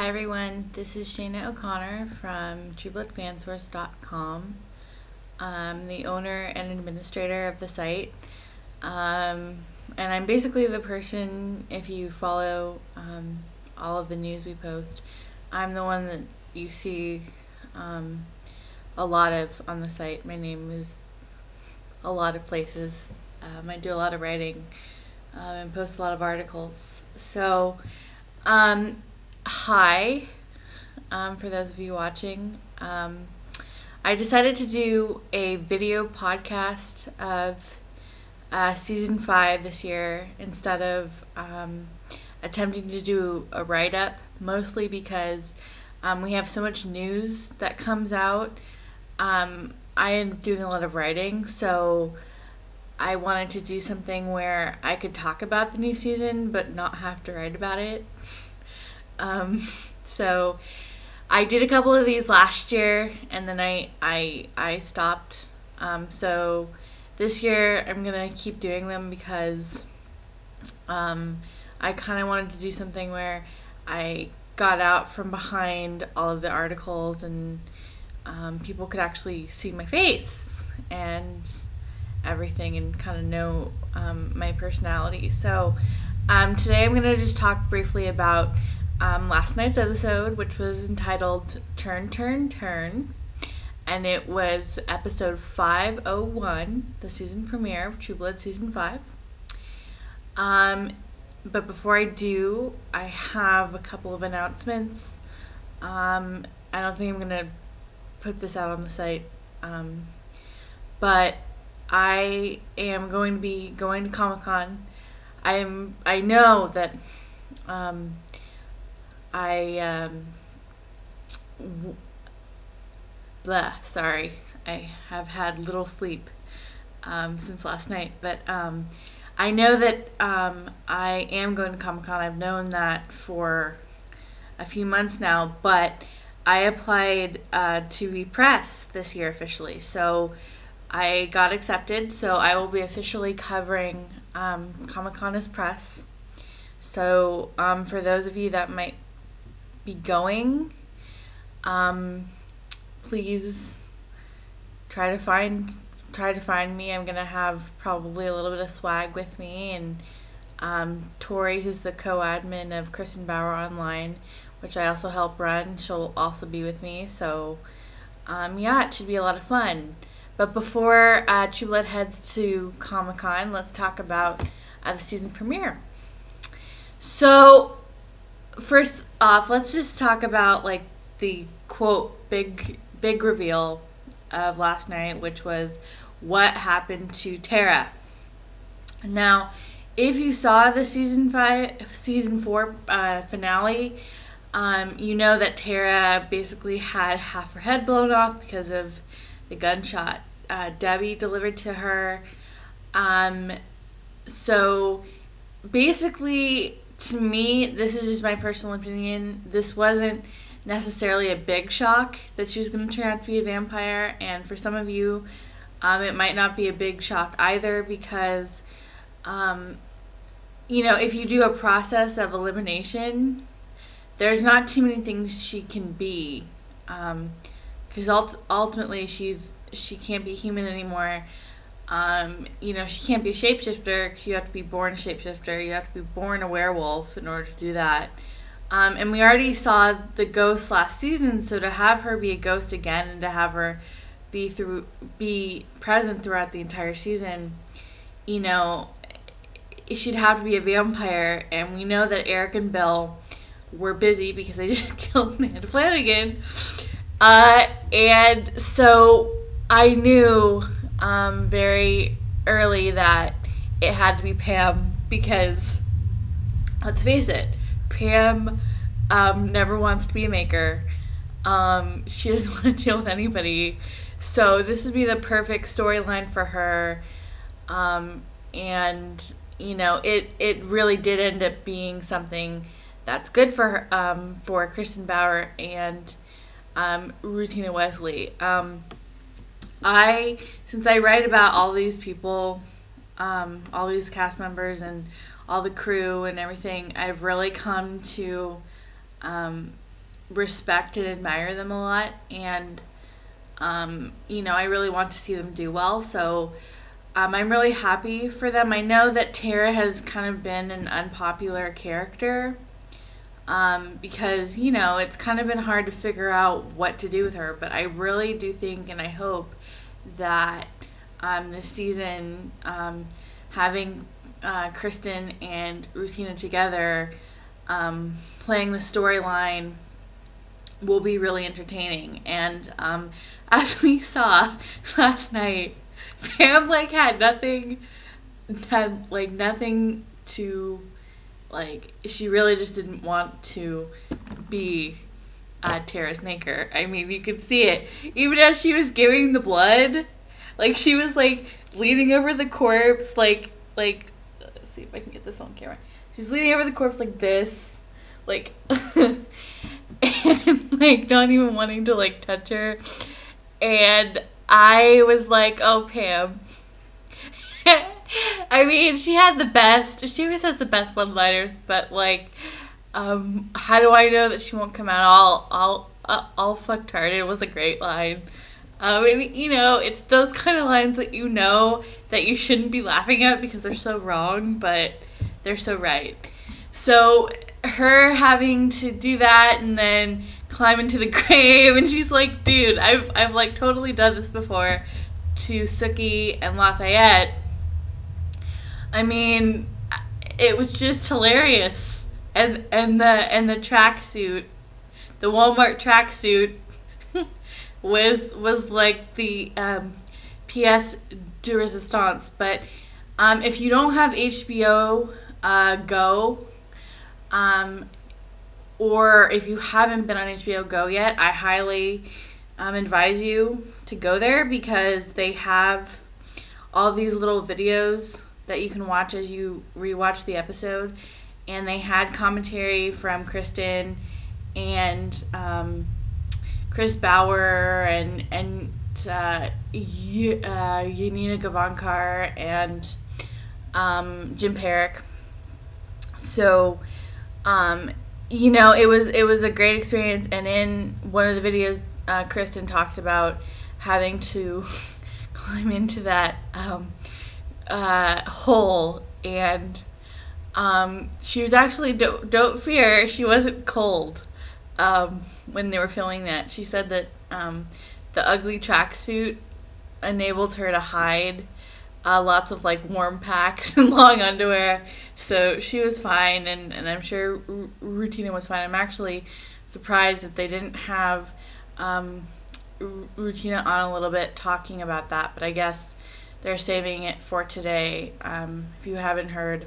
Hi everyone, this is Shayna O'Connor from TrueBloodFansource.com. I'm the owner and administrator of the site, and I'm basically the person, if you follow all of the news we post, I'm the one that you see a lot of on the site. My name is a lot of places. I do a lot of writing and post a lot of articles. So, hi, for those of you watching. I decided to do a video podcast of season 5 this year instead of attempting to do a write-up, mostly because we have so much news that comes out. I am doing a lot of writing, so I wanted to do something where I could talk about the new season but not have to write about it. So I did a couple of these last year and then I stopped. So this year I'm gonna keep doing them because I kind of wanted to do something where I got out from behind all of the articles and people could actually see my face and everything and kind of know my personality. So today I'm going to just talk briefly about last night's episode, which was entitled Turn, Turn, Turn, and it was episode 501, the season premiere of True Blood Season 5. But before I do, I have a couple of announcements. I don't think I'm going to put this out on the site, but I am going to be going to Comic-Con. I know that sorry, I have had little sleep since last night, but I know that I am going to Comic-Con. I've known that for a few months now, but I applied to be press this year officially, so I got accepted, so I will be officially covering Comic-Con as press. So for those of you that might be going, please try to find me. I'm gonna have probably a little bit of swag with me, and Tori, who's the co-admin of Kristen Bauer Online, which I also help run, she'll also be with me. So yeah, it should be a lot of fun. But before True Blood heads to Comic-Con, let's talk about the season premiere. So first off, let's just talk about like the quote big reveal of last night, which was what happened to Tara. Now, if you saw the season 4 finale, you know that Tara basically had half her head blown off because of the gunshot Debbie delivered to her. So basically, to me, this is just my personal opinion, this wasn't necessarily a big shock that she was going to turn out to be a vampire, and for some of you, it might not be a big shock either, because you know, if you do a process of elimination, there's not too many things she can be, because ultimately she can't be human anymore. You know, she can't be a shapeshifter because you have to be born a shapeshifter. You have to be born a werewolf in order to do that. And we already saw the ghost last season, so to have her be a ghost again and to have her be present throughout the entire season, you know, she'd have to be a vampire. And we know that Eric and Bill were busy because they just killed Amanda Flanagan. And so I knew very early that it had to be Pam, because let's face it, Pam never wants to be a maker. She doesn't want to deal with anybody, so this would be the perfect storyline for her. And you know, it really did end up being something that's good for her, for Kristen Bauer and Rutina Wesley. Since I write about all these people, all these cast members and all the crew and everything, I've really come to respect and admire them a lot, and I really want to see them do well. So I'm really happy for them. I know that Tara has kind of been an unpopular character because, it's kind of been hard to figure out what to do with her. But I really do think and I hope that this season, having Kristen and Rutina together, playing the storyline will be really entertaining. And as we saw last night, Pam had nothing to, she really just didn't want to be Tara's maker. I mean, you could see it even as she was giving the blood. She was leaning over the corpse, let's see if I can get this on camera. She's leaning over the corpse like this, and not even wanting to touch her. And I was like, oh, Pam. I mean, she always has the best one-liners, but how do I know that she won't come out all fucked hard? It was a great line. It's those kind of lines that that you shouldn't be laughing at because they're so wrong, but they're so right. So her having to do that and then climb into the grave, and she's like, dude, I've totally done this before to Sookie and Lafayette. I mean, it was just hilarious. And the tracksuit, the Walmart tracksuit was like the pièce de résistance. But if you don't have HBO Go, or if you haven't been on HBO Go yet, I highly advise you to go there because they have all these little videos that you can watch as you rewatch the episode. And they had commentary from Kristen and Chris Bauer and Yanina Gavankar and Jim Parrick. So, it was a great experience. And in one of the videos, Kristen talked about having to climb into that hole, and she was actually, don't fear, she wasn't cold when they were filming that. She said that the ugly tracksuit enabled her to hide lots of warm packs and long underwear, so she was fine, and I'm sure Rutina was fine. I'm actually surprised that they didn't have Rutina on a little bit talking about that, but I guess they're saving it for today. If you haven't heard,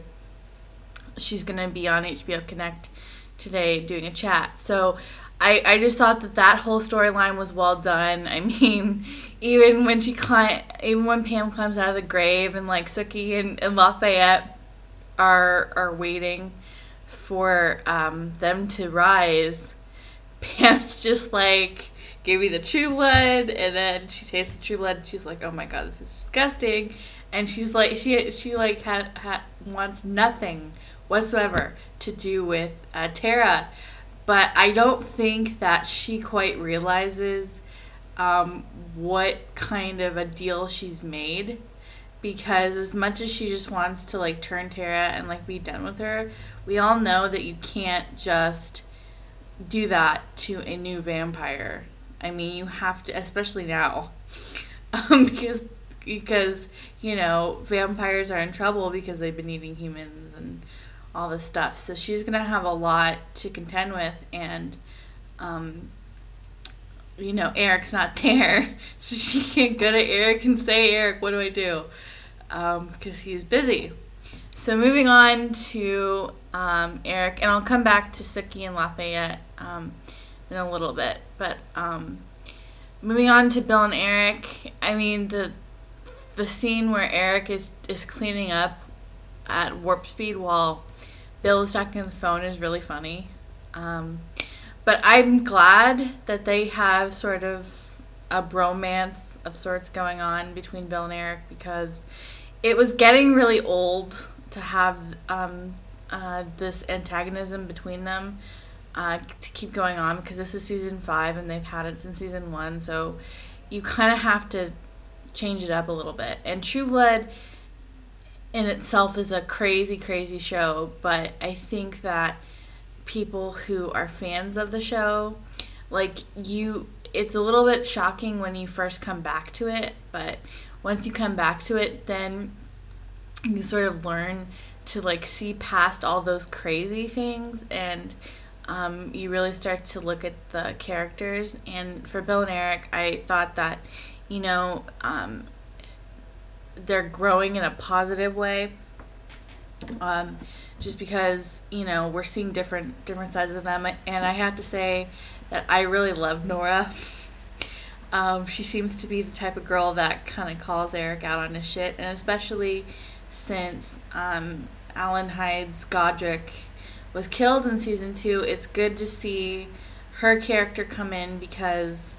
she's going to be on HBO Connect today doing a chat. So I just thought that whole storyline was well done. I mean, even when Pam climbs out of the grave and Sookie and Lafayette are waiting for them to rise, Pam's just give me the true blood, and then she tastes the true blood and she's like, oh my god, this is disgusting. And she's she wants nothing whatsoever to do with Tara. But I don't think that she quite realizes what kind of a deal she's made, because as much as she just wants to turn Tara and be done with her, we all know that you can't just do that to a new vampire. I mean, you have to, especially now, because vampires are in trouble because they've been eating humans and all this stuff. So she's gonna have a lot to contend with, and Eric's not there, so she can't go to Eric and say, Eric, what do I do? Because he's busy. So moving on to Eric, and I'll come back to Sookie and Lafayette in a little bit, but moving on to Bill and Eric. I mean, the scene where Eric is cleaning up at warp speed while Bill is talking on the phone is really funny. But I'm glad that they have sort of a bromance of sorts going on between Bill and Eric, because it was getting really old to have this antagonism between them. to keep going on, because this is season 5 and they've had it since season 1, so you kind of have to change it up a little bit. And True Blood in itself is a crazy, crazy show, but I think that people who are fans of the show, like you, it's a little bit shocking when you first come back to it, but once you come back to it, then you sort of learn to like see past all those crazy things, and you really start to look at the characters. And for Bill and Eric, I thought that, you know, they're growing in a positive way. Just because, you know, we're seeing different sides of them, and I have to say that I really love Nora. She seems to be the type of girl that kind of calls Eric out on his shit, and especially since Alan Hyde's Godric was killed in season 2, it's good to see her character come in, because,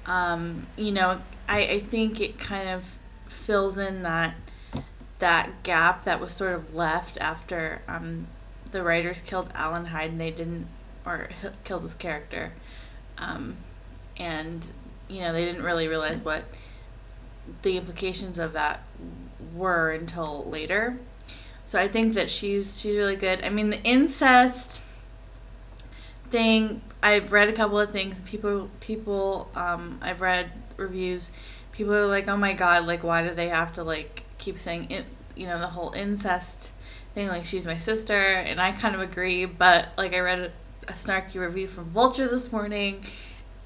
you know, I think it kind of fills in that gap that was sort of left after the writers killed Alan Hyde and they didn't, or killed his character, and you know, they didn't really realize what the implications of that were until later. So I think that she's really good. I mean, the incest thing, I've read a couple of things. People, I've read reviews. People are like, oh my god, like, why do they have to like keep saying it? You know, the whole incest thing, like, she's my sister, and I kind of agree. But like, I read a snarky review from Vulture this morning,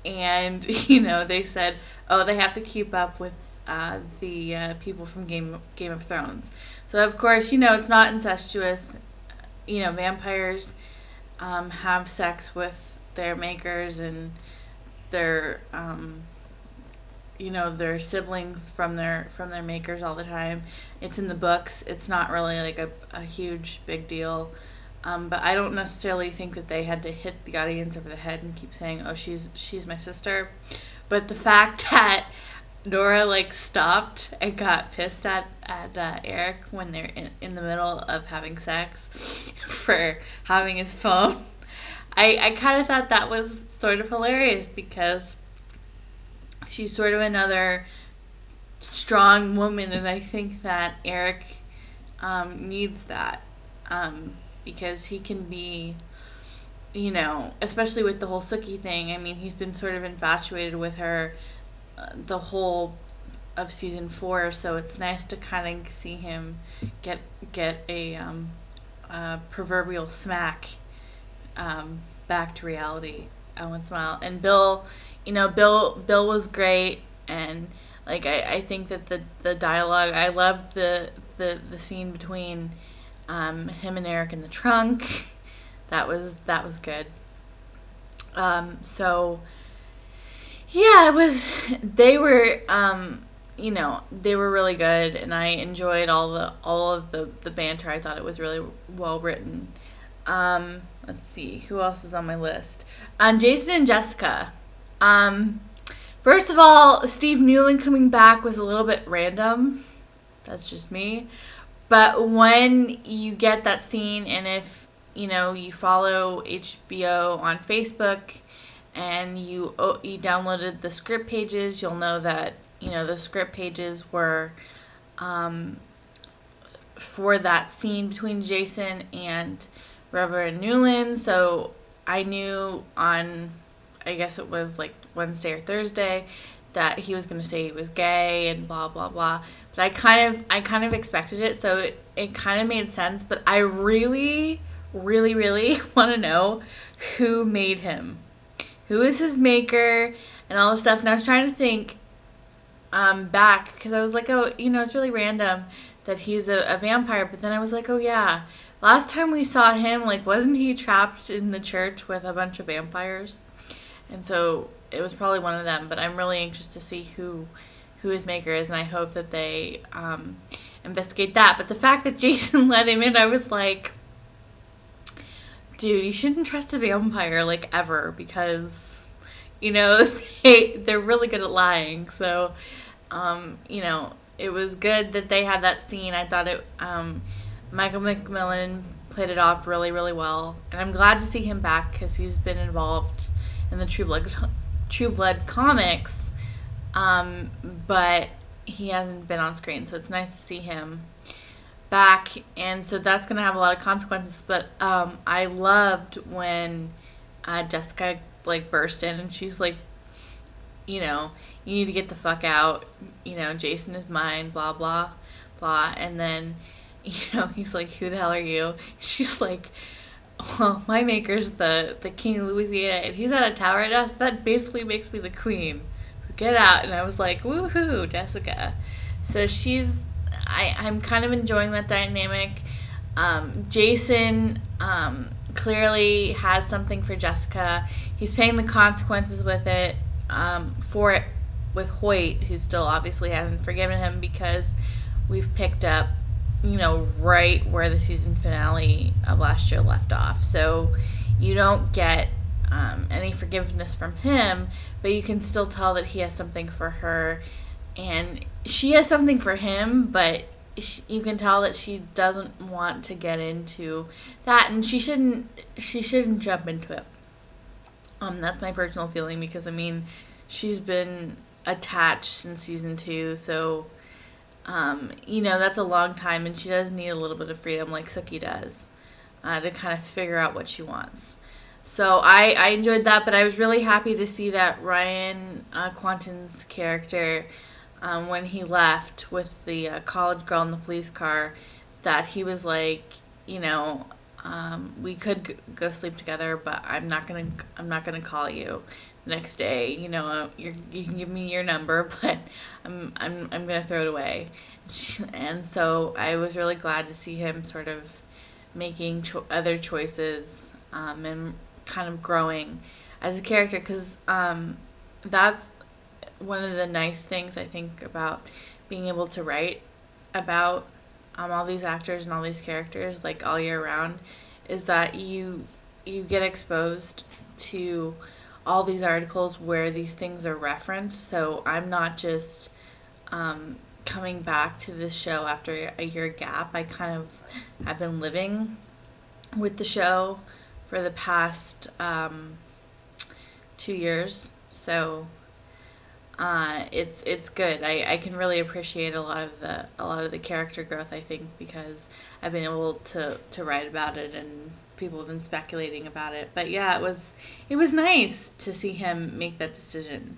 and you know, they said, oh, they have to keep up with the people from Game of Thrones. So of course, you know, it's not incestuous. You know, vampires have sex with their makers and their you know, their siblings from their makers all the time. It's in the books. It's not really like a huge big deal. But I don't necessarily think that they had to hit the audience over the head and keep saying, oh, she's my sister. But the fact that Nora like stopped and got pissed at Eric when they're in the middle of having sex for having his phone, I kind of thought that was sort of hilarious, because she's sort of another strong woman, and I think that Eric needs that, because he can be, you know, especially with the whole Sookie thing. I mean, he's been sort of infatuated with her the whole of season 4, so it's nice to kind of see him get a proverbial smack back to reality once in a while. And Bill, you know, Bill was great, and like I think that the dialogue, I loved the scene between him and Eric in the trunk. that was good. So yeah, they were you know, they were really good, and I enjoyed all of the banter. I thought it was really well written. Let's see, who else is on my list? Jason and Jessica. First of all, Steve Newland coming back was a little bit random. That's just me. But when you get that scene, and if, you know, you follow HBO on Facebook and you downloaded the script pages, you'll know that, you know, the script pages were for that scene between Jason and Reverend Newland. So I knew on, I guess it was like Wednesday or Thursday, that he was going to say he was gay and blah blah blah. But I kind of expected it, so it kind of made sense. But I really want to know who made him, who is his maker, and all this stuff. And I was trying to think back, because I was like, oh, you know, it's really random that he's a vampire. But then I was like, oh yeah, last time we saw him, like, wasn't he trapped in the church with a bunch of vampires? And so it was probably one of them. But I'm really anxious to see who his maker is, and I hope that they investigate that. But the fact that Jason let him in, I was like, dude, you shouldn't trust a vampire, like, ever, because, you know, they're really good at lying. So, you know, it was good that they had that scene. I thought it, Michael McMillan played it off really, really well. And I'm glad to see him back because he's been involved in the True Blood comics, but he hasn't been on screen, so it's nice to see him back. And so that's going to have a lot of consequences, but I loved when Jessica like burst in and she's like, you need to get the fuck out, Jason is mine, blah blah blah. And then he's like, who the hell are you? She's like, well, my maker's the king of Louisiana and he's at a tower right now, so that basically makes me the queen, so get out. And I was like, woohoo, Jessica. So I'm kind of enjoying that dynamic. Jason clearly has something for Jessica. He's paying the consequences with it, for it with Hoyt, who still obviously hasn't forgiven him, because we've picked up, right where the season finale of last year left off. So you don't get any forgiveness from him, but you can still tell that he has something for her, and she has something for him, but you can tell that she doesn't want to get into that, and she shouldn't jump into it. That's my personal feeling, because she's been attached since season 2, so that's a long time, and she does need a little bit of freedom, like Sookie does, to kind of figure out what she wants. So I enjoyed that, but I was really happy to see that Ryan Quanten's character, when he left with the college girl in the police car, that he was like, we could go sleep together, but I'm not gonna call you the next day. You can give me your number, but I'm gonna throw it away. And so I was really glad to see him sort of making other choices, and kind of growing as a character, because that's one of the nice things I think about being able to write about all these actors and all these characters like all year round, is that you get exposed to all these articles where these things are referenced. So I'm not just coming back to this show after a year gap. I kind of have been living with the show for the past 2 years, so it's good. I can really appreciate a lot of the character growth, I think, because I've been able to write about it, and people have been speculating about it. But yeah, it was nice to see him make that decision.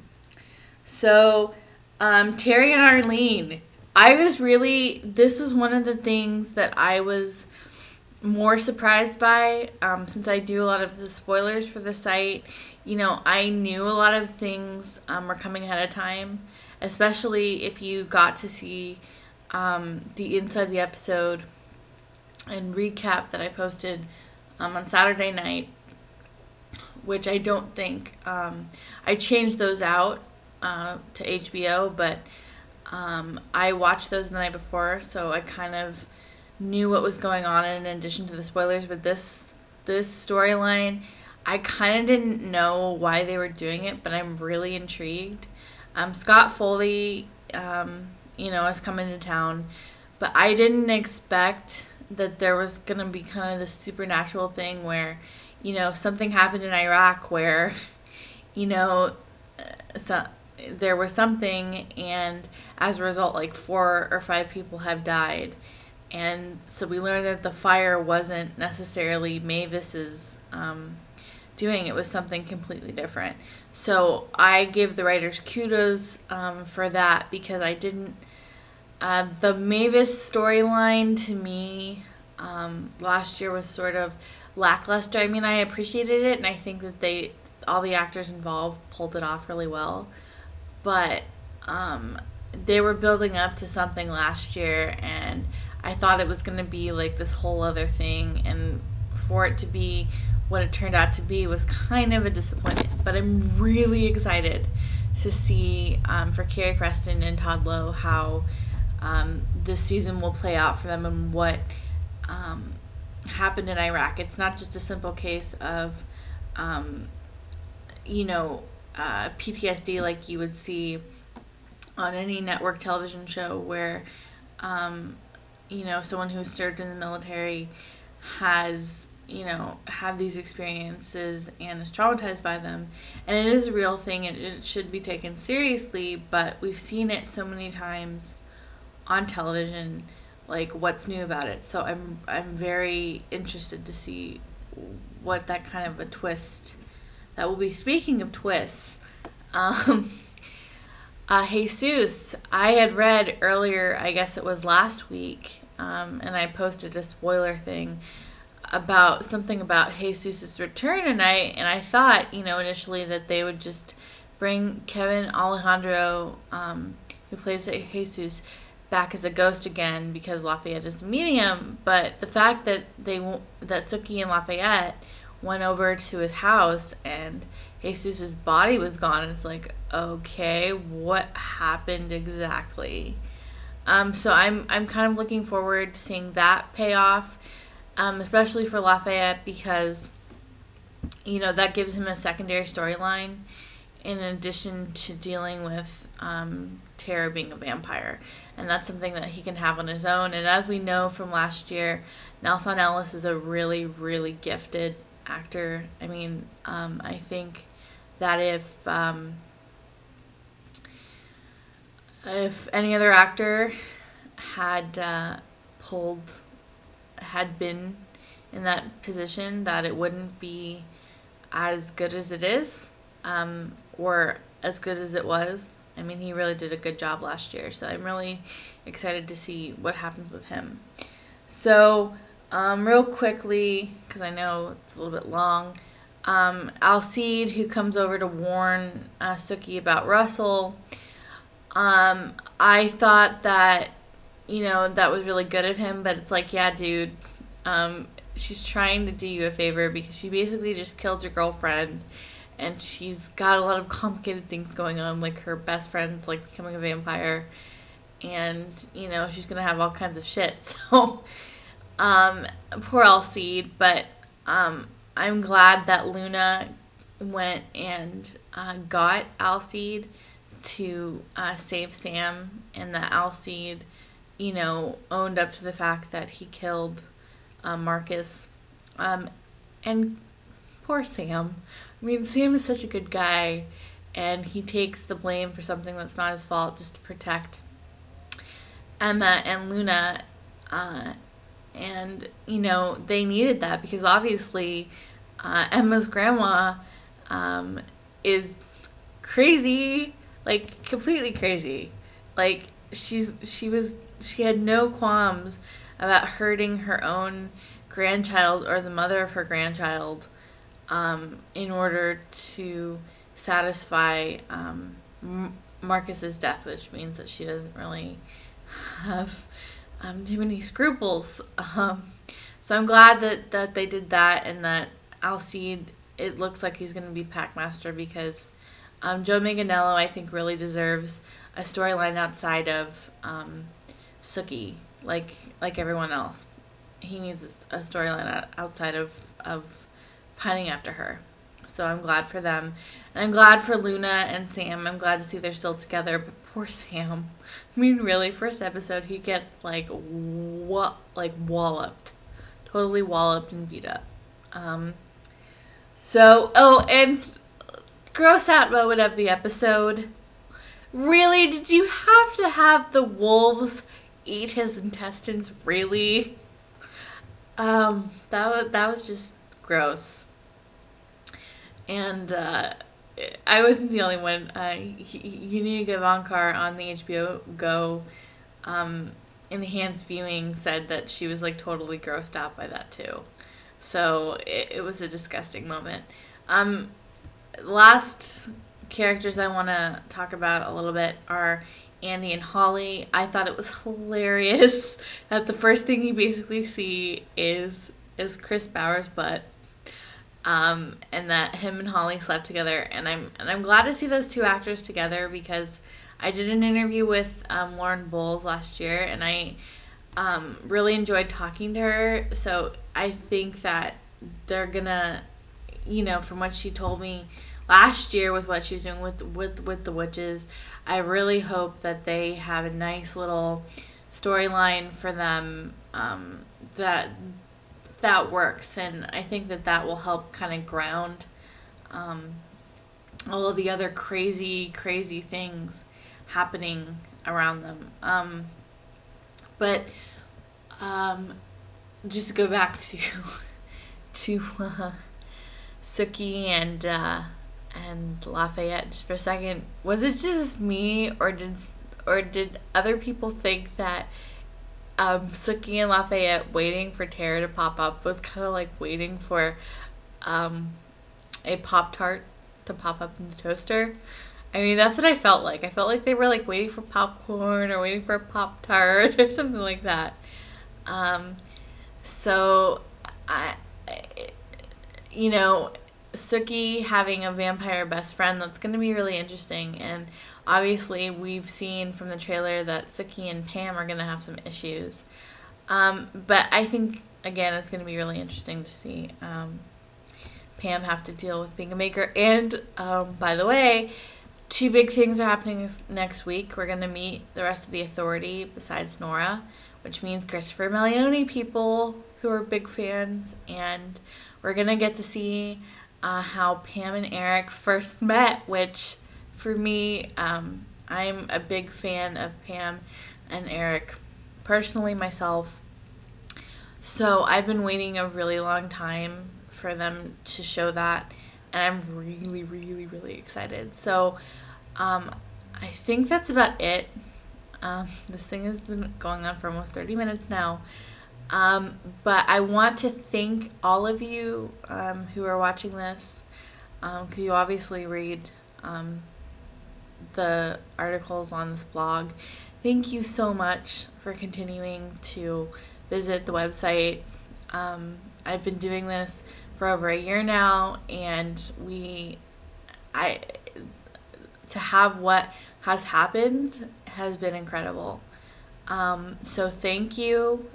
So Terry and Arlene, this was one of the things that I was more surprised by, since I do a lot of the spoilers for the site. I knew a lot of things were coming ahead of time, especially if you got to see the inside the episode and recap that I posted on Saturday night, which I don't think I changed those out to HBO, but I watched those the night before, so I kind of knew what was going on in addition to the spoilers. But this storyline, I kind of didn't know why they were doing it, but I'm really intrigued. Scott Foley, is coming to town, but I didn't expect that there was going to be kind of this supernatural thing where, something happened in Iraq where, so there was something, and as a result, like 4 or 5 people have died. And so we learned that the fire wasn't necessarily Mavis's doing. It was something completely different. So I give the writers kudos for that, because I didn't... the Mavis storyline, to me, last year was sort of lackluster. I appreciated it, and I think that all the actors involved pulled it off really well. But they were building up to something last year, and I thought it was going to be like this whole other thing, and for it to be what it turned out to be was kind of a disappointment. But I'm really excited to see for Carrie Preston and Todd Lowe how this season will play out for them, and what happened in Iraq. It's not just a simple case of PTSD like you would see on any network television show, where someone who served in the military has, had these experiences and is traumatized by them. And it is a real thing and it should be taken seriously, but we've seen it so many times on television. Like, what's new about it? So I'm very interested to see what that kind of a twist that will be. Speaking of twists, Jesus, I had read earlier, I guess it was last week, and I posted a spoiler thing about something about Jesus's return, and I thought, initially that they would just bring Kevin Alejandro, who plays Jesus, back as a ghost again because Lafayette is meeting him. But the fact that that Sookie and Lafayette went over to his house and Jesus's body was gone, it's like, okay, what happened exactly? So I'm kind of looking forward to seeing that pay off, especially for Lafayette, because that gives him a secondary storyline in addition to dealing with Tara being a vampire, and that's something that he can have on his own. And as we know from last year, Nelson Ellis is a really, really gifted actor. I mean, I think that if any other actor had been in that position, that it wouldn't be as good as it is, or as good as it was. I mean, he really did a good job last year, so I'm really excited to see what happens with him. So, real quickly, because I know it's a little bit long, Alcide, who comes over to warn Sookie about Russell, I thought that, that was really good of him, but it's like, yeah, dude, she's trying to do you a favor because she basically just killed your girlfriend, and she's got a lot of complicated things going on, like her best friend's like becoming a vampire, and she's gonna have all kinds of shit. So poor Alcide, but I'm glad that Luna went and got Alcide to save Sam, and that Alcide owned up to the fact that he killed Marcus, and poor Sam. I mean, Sam is such a good guy, and he takes the blame for something that's not his fault just to protect Emma and Luna, and they needed that because obviously Emma's grandma is crazy, like completely crazy. Like she had no qualms about hurting her own grandchild or the mother of her grandchild, in order to satisfy Marcus's death, which means that she doesn't really have too many scruples. So I'm glad that they did that, and that Alcide, it looks like he's going to be Packmaster, because Joe Manganiello, I think, really deserves a storyline outside of Sookie, like everyone else. He needs a storyline outside of pining after her. So I'm glad for them. And I'm glad for Luna and Sam. I'm glad to see they're still together. But poor Sam. I mean, really, first episode, he gets walloped. Totally walloped and beat up. And gross out moment of the episode. Really? Did you have to have the wolves eat his intestines? Really? That was just gross. And I wasn't the only one. Unique Gavankar on the HBO Go enhanced viewing said that she was like totally grossed out by that too. So it was a disgusting moment. Last characters I want to talk about a little bit are Andy and Holly. I thought it was hilarious that the first thing you basically see is Chris Bauer's butt, and that him and Holly slept together. And I'm glad to see those two actors together, because I did an interview with Lauren Bowles last year, and I really enjoyed talking to her. So I think that they're gonna, from what she told me last year with what she was doing with the witches, I really hope that they have a nice little storyline for them, that that works, and I think that that will help kind of ground all of the other crazy, crazy things happening around them. But just to go back to to Sookie and Lafayette just for a second. Was it just me, or did other people think that Sookie and Lafayette waiting for Tara to pop up was kind of like waiting for a Pop-Tart to pop up in the toaster? I mean, that's what I felt like. I felt like they were like waiting for popcorn or waiting for a Pop-Tart or something like that. So you know, Sookie having a vampire best friend, that's going to be really interesting. And obviously, we've seen from the trailer that Sookie and Pam are going to have some issues. But I think, again, it's going to be really interesting to see Pam have to deal with being a maker. And, by the way, 2 big things are happening next week. We're going to meet the rest of the Authority besides Nora, which means Christopher Milioni people who are big fans. And we're going to get to see how Pam and Eric first met, which for me, I'm a big fan of Pam and Eric personally myself. So I've been waiting a really long time for them to show that, and I'm really, really, really excited. So I think that's about it. This thing has been going on for almost 30 minutes now. But I want to thank all of you who are watching this, because you obviously read the articles on this blog. Thank you so much for continuing to visit the website. I've been doing this for over a year now, and to have what has happened has been incredible. So thank you.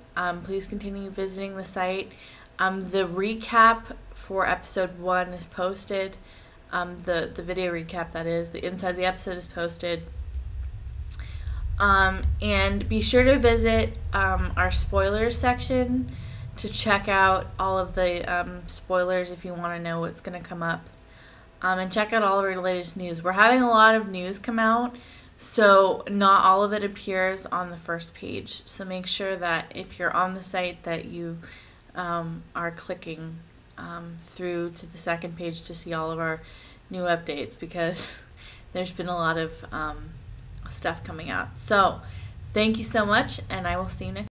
Please continue visiting the site. The recap for episode 1 is posted. The video recap, that is. The inside of the episode is posted. And be sure to visit our spoilers section to check out all of the spoilers if you want to know what's going to come up. And check out all of our latest news. We're having a lot of news come out, so not all of it appears on the first page. So make sure that if you're on the site that you are clicking through to the second page to see all of our new updates, because there's been a lot of stuff coming out. So thank you so much, and I will see you next